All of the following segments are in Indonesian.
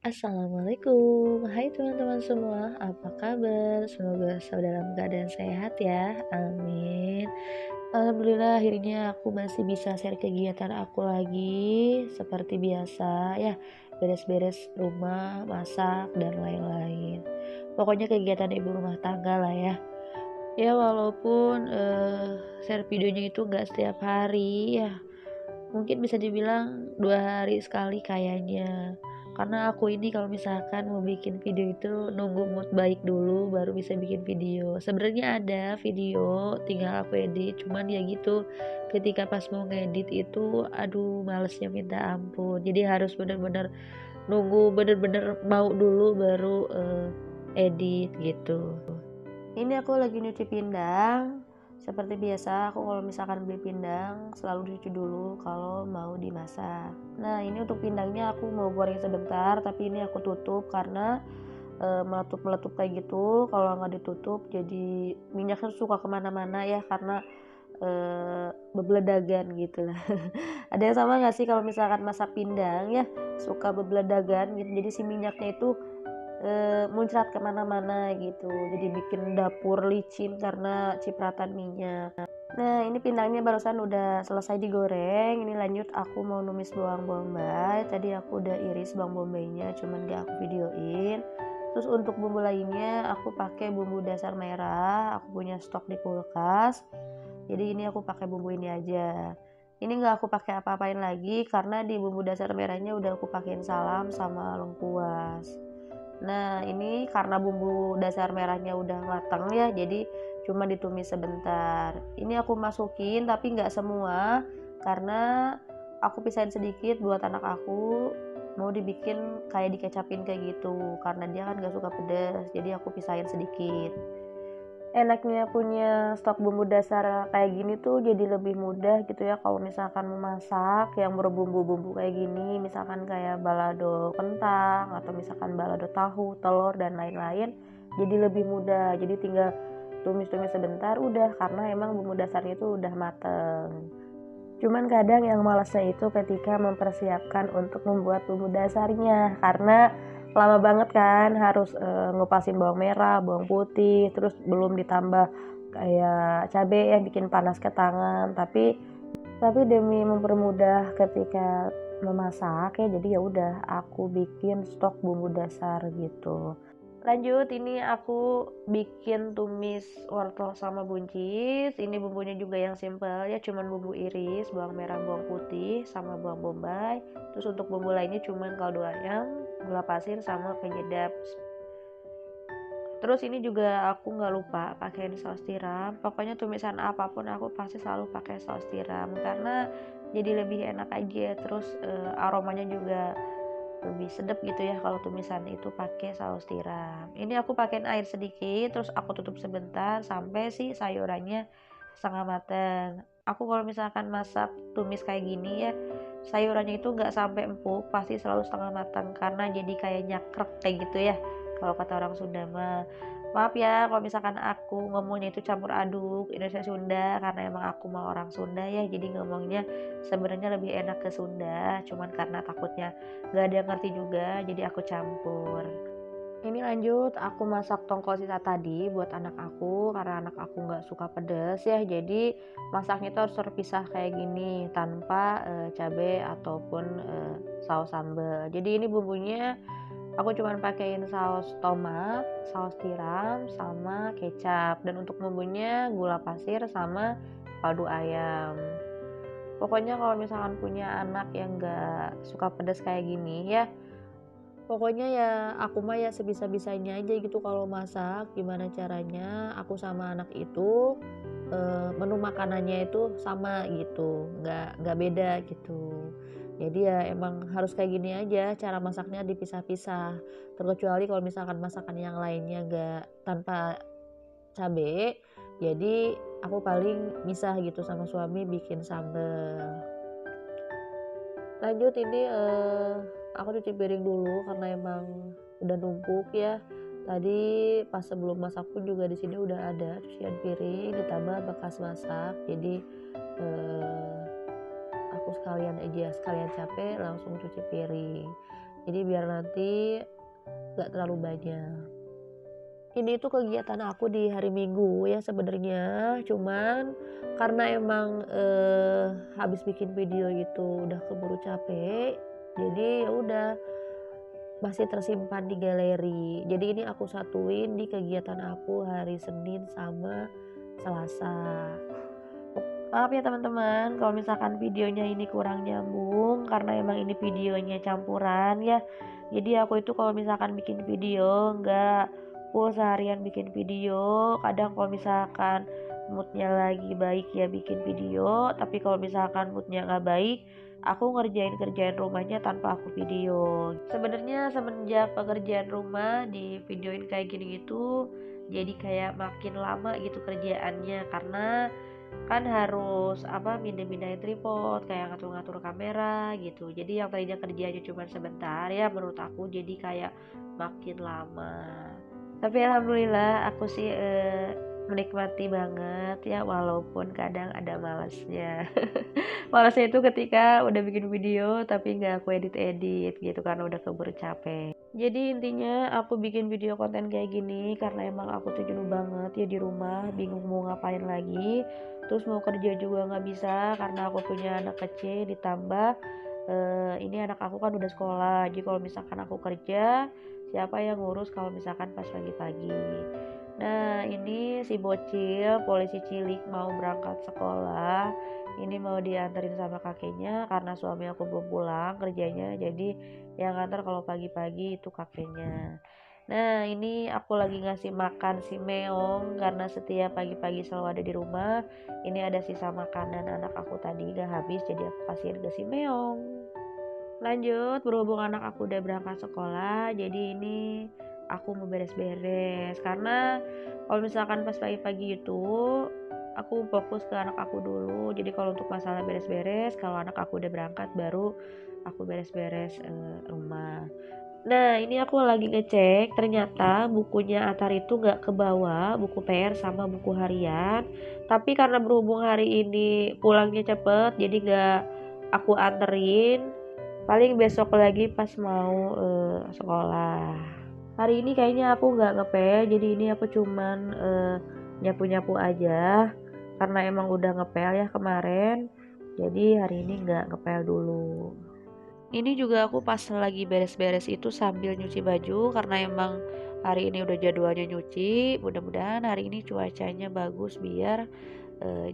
Assalamualaikum, hai teman-teman semua, apa kabar? Semoga selalu dalam keadaan sehat ya, amin. Alhamdulillah akhirnya aku masih bisa share kegiatan aku lagi seperti biasa ya, beres-beres rumah, masak, dan lain-lain. Pokoknya kegiatan ibu rumah tangga lah ya. Ya walaupun share videonya itu nggak setiap hari ya, mungkin bisa dibilang 2 hari sekali kayaknya. Karena aku ini kalau misalkan mau bikin video itu nunggu mood baik dulu baru bisa bikin video. Sebenarnya ada video, tinggal aku edit, cuman ya gitu, ketika pas mau ngedit itu aduh malesnya minta ampun. Jadi harus bener-bener nunggu bener-bener mau dulu baru, edit gitu. Ini aku lagi nyuci pindang. Seperti biasa, aku kalau misalkan beli pindang selalu dicuci dulu kalau mau dimasak. Nah, ini untuk pindangnya aku mau goreng sebentar, tapi ini aku tutup karena meletup-meletup kayak gitu. Kalau nggak ditutup, jadi minyaknya suka kemana-mana ya karena bebeledagan gitu lah. Ada yang sama nggak sih kalau misalkan masak pindang ya suka bebeledagan gitu. Jadi si minyaknya itu muncrat kemana-mana gitu, jadi bikin dapur licin karena cipratan minyak. Nah ini pindangnya barusan udah selesai digoreng, ini lanjut aku mau numis bawang bombay. Tadi aku udah iris bawang bombaynya, cuman gak aku videoin. Terus untuk bumbu lainnya aku pakai bumbu dasar merah, aku punya stok di kulkas, jadi ini aku pakai bumbu ini aja. Ini nggak aku pakai apa-apain lagi karena di bumbu dasar merahnya udah aku pakein salam sama lengkuas. Nah, ini karena bumbu dasar merahnya udah matang ya, jadi cuma ditumis sebentar. Ini aku masukin tapi nggak semua, karena aku pisahin sedikit buat anak aku, mau dibikin kayak dikecapin kayak gitu, karena dia kan nggak suka pedas, jadi aku pisahin sedikit. Enaknya punya stok bumbu dasar kayak gini tuh jadi lebih mudah gitu ya kalau misalkan memasak yang berbumbu-bumbu kayak gini, misalkan kayak balado kentang atau misalkan balado tahu, telur dan lain-lain, jadi lebih mudah. Jadi tinggal tumis-tumis sebentar udah, karena emang bumbu dasarnya itu udah mateng. Cuman kadang yang malesnya itu ketika mempersiapkan untuk membuat bumbu dasarnya, karena lama banget kan harus ngupasin bawang merah, bawang putih, terus belum ditambah kayak cabai yang bikin panas ke tangan. Tapi demi mempermudah ketika memasak ya, jadi ya udah aku bikin stok bumbu dasar gitu. Lanjut, ini aku bikin tumis wortel sama buncis. Ini bumbunya juga yang simple ya, cuman bumbu iris, bawang merah, bawang putih, sama bawang bombay. Terus untuk bumbu lainnya cuman kaldu ayam, gula pasir, sama penyedap. Terus ini juga aku nggak lupa pakai saus tiram. Pokoknya tumisan apapun aku pasti selalu pakai saus tiram karena jadi lebih enak aja. Terus aromanya juga lebih sedap gitu ya kalau tumisan itu pakai saus tiram. Ini aku pakein air sedikit, terus aku tutup sebentar sampai si sayurannya setengah matang. Aku kalau misalkan masak tumis kayak gini ya, sayurannya itu nggak sampai empuk, pasti selalu setengah matang karena jadi kayak nyakrek kayak gitu ya. Kalau kata orang Sunda mah, maaf ya kalau misalkan aku ngomongnya itu campur aduk Indonesia Sunda karena emang aku mau orang Sunda ya, jadi ngomongnya sebenarnya lebih enak ke Sunda, cuman karena takutnya gak ada yang ngerti juga jadi aku campur. Ini lanjut aku masak tongkol sisa tadi buat anak aku karena anak aku nggak suka pedas ya, jadi masaknya itu harus terpisah kayak gini tanpa cabai ataupun saus sambal. Jadi ini bumbunya aku cuma pakein saus tomat, saus tiram, sama kecap, dan untuk bumbunya gula pasir sama kaldu ayam. Pokoknya kalau misalkan punya anak yang nggak suka pedas kayak gini ya, pokoknya ya aku mah ya sebisa-bisanya aja gitu kalau masak. Gimana caranya aku sama anak itu menu makanannya itu sama gitu, nggak beda gitu. Jadi ya emang harus kayak gini aja, cara masaknya dipisah-pisah. Terkecuali kalau misalkan masakan yang lainnya nggak tanpa cabe, jadi aku paling misah gitu sama suami bikin sambal. Lanjut ini aku cuci piring dulu karena emang udah numpuk ya. Tadi pas sebelum masak pun juga di sini udah ada cucian piring ditambah bekas masak. Jadi aku sekalian aja, sekalian capek langsung cuci piring. jadi biar nanti nggak terlalu banyak. Ini tuh kegiatan aku di hari Minggu ya sebenarnya, cuman karena emang, habis bikin video itu udah keburu capek, jadi ya udah masih tersimpan di galeri. Jadi ini aku satuin di kegiatan aku hari Senin sama Selasa. Maaf ya teman-teman kalau misalkan videonya ini kurang nyambung karena emang ini videonya campuran ya. Jadi aku itu kalau misalkan bikin video nggak full seharian bikin video. Kadang kalau misalkan moodnya lagi baik ya bikin video. Tapi kalau misalkan moodnya nggak baik, aku ngerjain kerjaan rumahnya tanpa aku video. Sebenarnya semenjak pekerjaan rumah di videoin kayak gini gitu, jadi kayak makin lama gitu kerjaannya karena kan harus mindahin tripod, kayak ngatur-ngatur kamera gitu. Jadi yang tadinya kerjanya cuma sebentar ya menurut aku jadi kayak makin lama. Tapi alhamdulillah aku sih menikmati banget ya walaupun kadang ada malasnya. Malasnya itu ketika udah bikin video tapi nggak aku edit-edit gitu karena udah keburu capek. Jadi intinya aku bikin video konten kayak gini karena emang aku tuh jenuh banget ya di rumah, bingung mau ngapain lagi. Terus mau kerja juga nggak bisa karena aku punya anak kecil, ditambah ini anak aku kan udah sekolah. Jadi kalau misalkan aku kerja, siapa yang ngurus kalau misalkan pas pagi-pagi. Nah ini si bocil polisi cilik mau berangkat sekolah, ini mau dianterin sama kakeknya karena suami aku belum pulang kerjanya, jadi yang nganter kalau pagi-pagi itu kakeknya. Nah ini aku lagi ngasih makan si meong karena setiap pagi-pagi selalu ada di rumah. Ini ada sisa makanan anak aku tadi gak habis, jadi aku kasihin ke si meong. Lanjut, berhubung anak aku udah berangkat sekolah, jadi ini aku mau beres-beres karena kalau misalkan pas pagi-pagi itu aku fokus ke anak aku dulu. Jadi kalau untuk masalah beres-beres, kalau anak aku udah berangkat baru aku beres-beres rumah. Nah ini aku lagi ngecek, ternyata bukunya Atar itu gak kebawa, buku PR sama buku harian. Tapi karena berhubung hari ini pulangnya cepet, jadi gak aku anterin. Paling besok lagi pas mau sekolah. Hari ini kayaknya aku nggak ngepel, jadi ini aku cuman nyapu-nyapu aja. Karena emang udah ngepel ya kemarin, jadi hari ini nggak ngepel dulu. Ini juga aku pas lagi beres-beres itu sambil nyuci baju karena emang hari ini udah jadwalnya nyuci. Mudah-mudahan hari ini cuacanya bagus biar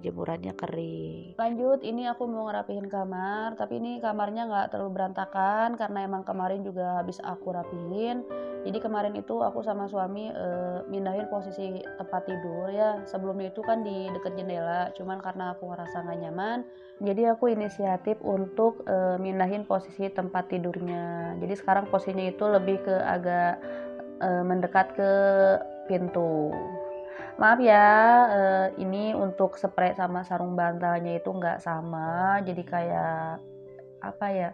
jemurannya kering. Lanjut, ini aku mau ngerapihin kamar, tapi ini kamarnya nggak terlalu berantakan karena emang kemarin juga habis aku rapihin. Jadi kemarin itu aku sama suami mindahin posisi tempat tidur ya. Sebelumnya itu kan di deket jendela, cuman karena aku ngerasa nggak nyaman, jadi aku inisiatif untuk mindahin posisi tempat tidurnya. Jadi sekarang posisinya itu lebih ke agak mendekat ke pintu. Maaf ya, ini untuk spray sama sarung bantalnya itu nggak sama, jadi kayak apa ya,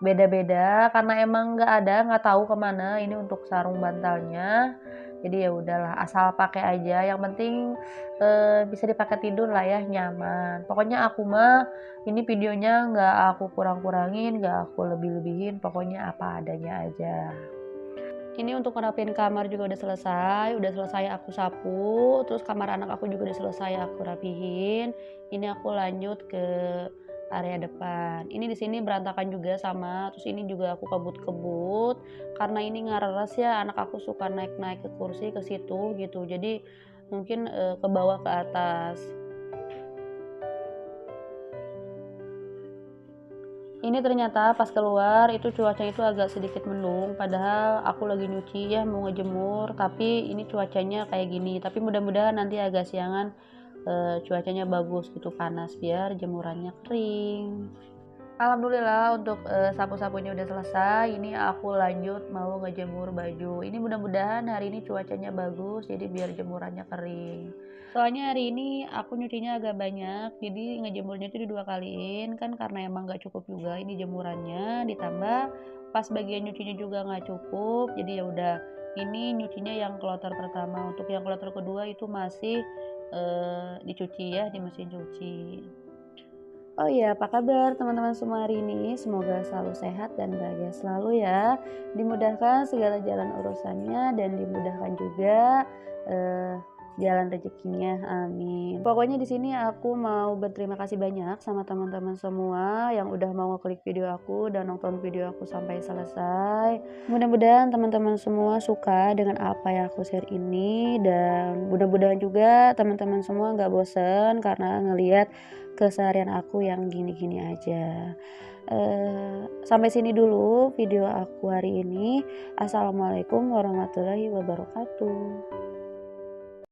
beda-beda karena emang nggak tahu kemana ini untuk sarung bantalnya. Jadi ya udahlah, asal pakai aja, yang penting bisa dipakai tidur lah ya, nyaman. Pokoknya aku mah ini videonya nggak aku kurang-kurangin, nggak aku lebih-lebihin, pokoknya apa adanya aja. Ini untuk ngerapiin kamar juga udah selesai aku sapu, terus kamar anak aku juga udah selesai aku rapihin. Ini aku lanjut ke area depan. Ini di sini berantakan juga sama, terus ini juga aku kebut-kebut karena ini ngareres ya, anak aku suka naik-naik ke kursi ke situ gitu. Jadi mungkin ke bawah ke atas. Ini ternyata pas keluar itu cuaca itu agak sedikit mendung, padahal aku lagi nyuci ya mau ngejemur, tapi ini cuacanya kayak gini. Tapi mudah-mudahan nanti agak siangan cuacanya bagus gitu, panas biar jemurannya kering. Alhamdulillah untuk sapu-sapunya udah selesai. Ini aku lanjut mau ngejemur baju. Ini mudah-mudahan hari ini cuacanya bagus jadi biar jemurannya kering. Soalnya hari ini aku nyucinya agak banyak, jadi ngejemurnya itu dua kaliin kan karena emang gak cukup juga ini jemurannya, ditambah pas bagian nyucinya juga nggak cukup, jadi ya udah ini nyucinya yang kloter pertama. Untuk yang kloter kedua itu masih dicuci ya di mesin cuci. Oh iya, apa kabar teman-teman semua hari ini? Semoga selalu sehat dan bahagia selalu ya. Dimudahkan segala jalan urusannya dan dimudahkan juga eh, jalan rezekinya. Amin. Pokoknya di sini aku mau berterima kasih banyak sama teman-teman semua yang udah mau ngeklik video aku dan nonton video aku sampai selesai. Mudah-mudahan teman-teman semua suka dengan apa yang aku share ini dan mudah-mudahan juga teman-teman semua nggak bosen karena ngelihat keseharian aku yang gini-gini aja. Sampai sini dulu video aku hari ini. Assalamualaikum warahmatullahi wabarakatuh.